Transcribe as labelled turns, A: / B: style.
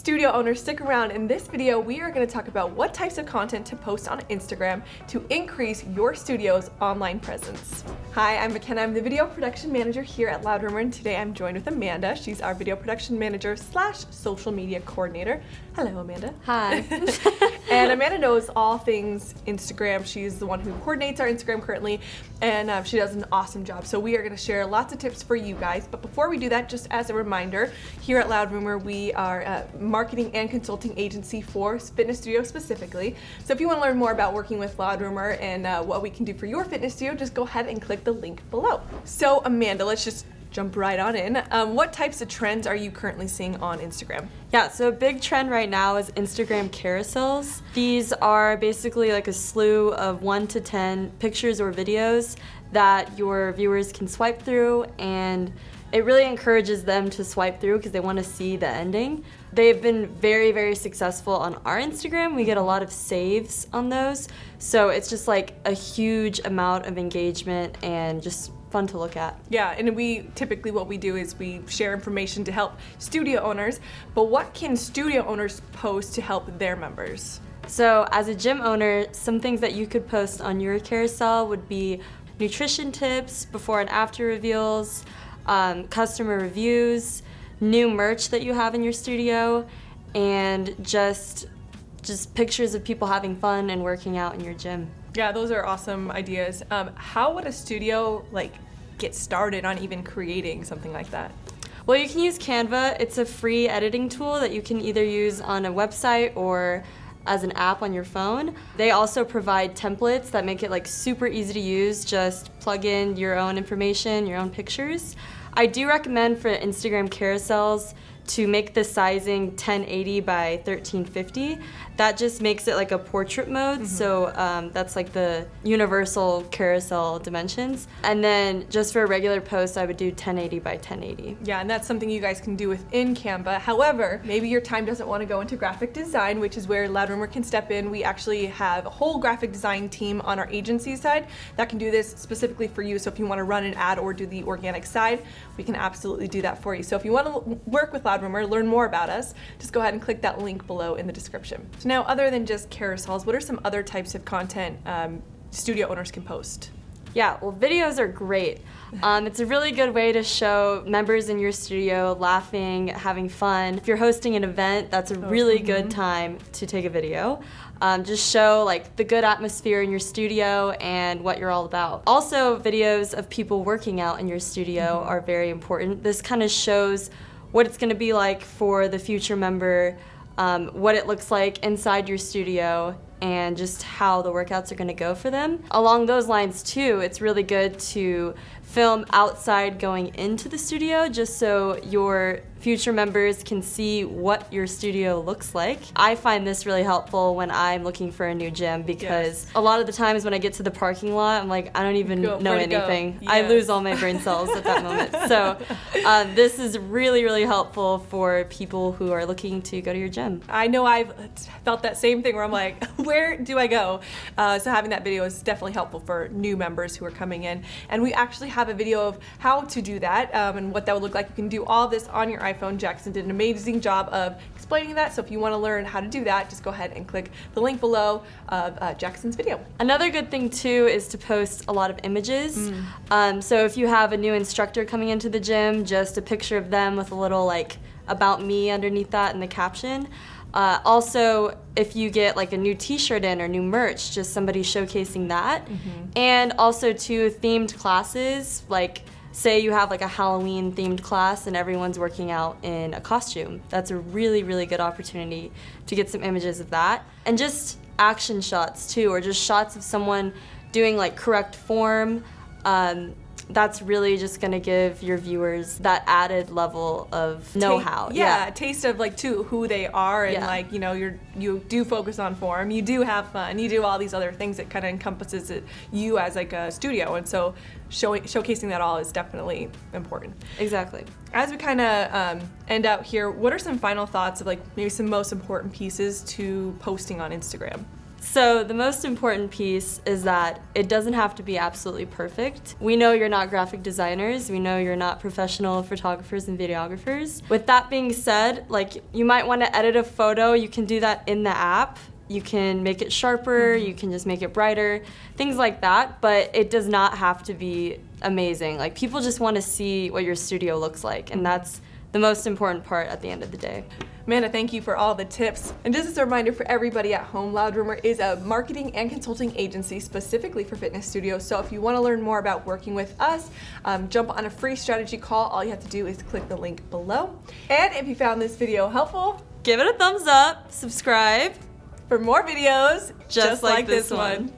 A: studio owners, stick around. In this video, we are going to talk about what types of content to post on Instagram to increase your studio's online presence. Hi, I'm McKenna. I'm the video production manager here at Loud Rumor, and today I'm joined with Amanda. She's our video production manager / social media coordinator. Hello, Amanda.
B: Hi.
A: And Amanda knows all things Instagram. She's the one who coordinates our Instagram currently, and she does an awesome job. So we are going to share lots of tips for you guys. But before we do that, just as a reminder, here at Loud Rumor, we are a marketing and consulting agency for fitness studios specifically. So if you want to learn more about working with Loud Rumor and what we can do for your fitness studio, just go ahead and click the link below. So Amanda, let's just jump right on in. What types of trends are you currently seeing on Instagram?
B: Yeah, so a big trend right now is Instagram carousels. These are basically like a slew of 1 to 10 pictures or videos that your viewers can swipe through, and it really encourages them to swipe through because they want to see the ending. They've been very, very successful on our Instagram. We get a lot of saves on those, so it's just like a huge amount of engagement and just fun to look at.
A: Yeah, and we typically what we do is we share information to help studio owners, but what can studio owners post to help their members?
B: So as a gym owner, some things that you could post on your carousel would be nutrition tips, before and after reveals, customer reviews, new merch that you have in your studio, and just pictures of people having fun and working out in your gym.
A: Yeah, those are awesome ideas. How would a studio get started on even creating something like that?
B: Well, you can use Canva. It's a free editing tool that you can either use on a website or as an app on your phone. They also provide templates that make it super easy to use. Just plug in your own information, your own pictures. I do recommend for Instagram carousels to make the sizing 1080 by 1350. That just makes it like a portrait mode, so that's like the universal carousel dimensions. And then just for a regular post, I would do 1080 by 1080.
A: Yeah, and that's something you guys can do within Canva. However, maybe your time doesn't want to go into graphic design, which is where Loud Rumor can step in. We actually have a whole graphic design team on our agency side that can do this specifically for you. So if you want to run an ad or do the organic side, we can absolutely do that for you. So if you want to work with Loud Rumor, learn more about us, just go ahead and click that link below in the description. So now, other than just carousels, what are some other types of content studio owners can post?
B: Yeah, well, videos are great. It's a really good way to show members in your studio laughing, having fun. If you're hosting an event, that's a really good time to take a video. Just show the good atmosphere in your studio and what you're all about. Also, videos of people working out in your studio are very important. This kind of shows what it's going to be like for the future member, what it looks like inside your studio, and just how the workouts are going to go for them. Along those lines too, it's really good to film outside going into the studio, just so your future members can see what your studio looks like. I find this really helpful when I'm looking for a new gym, because a lot of the times when I get to the parking lot, I'm like, I don't even know anything. I lose all my brain cells at that moment. So this is really, really helpful for people who are looking to go to your gym.
A: I know I've felt that same thing where I'm like, where do I go? So having that video is definitely helpful for new members who are coming in. And we actually have a video of how to do that and what that would look like. You can do all this on your iPhone. Jackson did an amazing job of explaining that, so if you want to learn how to do that, just go ahead and click the link below of Jackson's video.
B: Another good thing too is to post a lot of images. So if you have a new instructor coming into the gym, just a picture of them with a little about me underneath that in the caption. Also, if you get a new t-shirt in or new merch, just somebody showcasing that. And also too, themed classes, say you have a Halloween themed class and everyone's working out in a costume. That's a really, really good opportunity to get some images of that. And just action shots too, or just shots of someone doing correct form. That's really just going to give your viewers that added level of know-how.
A: A taste of too who they are, and you do focus on form, you do have fun, you do all these other things that kind of encompasses you as a studio, and so showcasing that all is definitely important.
B: Exactly.
A: As we kind of end out here, what are some final thoughts of maybe some most important pieces to posting on Instagram?
B: So the most important piece is that it doesn't have to be absolutely perfect. We know you're not graphic designers. We know you're not professional photographers and videographers. With that being said, like, you might want to edit a photo. You can do that in the app. You can make it sharper, you can just make it brighter, things like that, but it does not have to be amazing. Like, people just want to see what your studio looks like, and that's the most important part at the end of the day.
A: Amanda, thank you for all the tips. And just as a reminder for everybody at home, Loud Rumor is a marketing and consulting agency specifically for fitness studios. So if you want to learn more about working with us, jump on a free strategy call. All you have to do is click the link below. And if you found this video helpful,
B: give it a thumbs up, subscribe
A: for more videos
B: just like this one.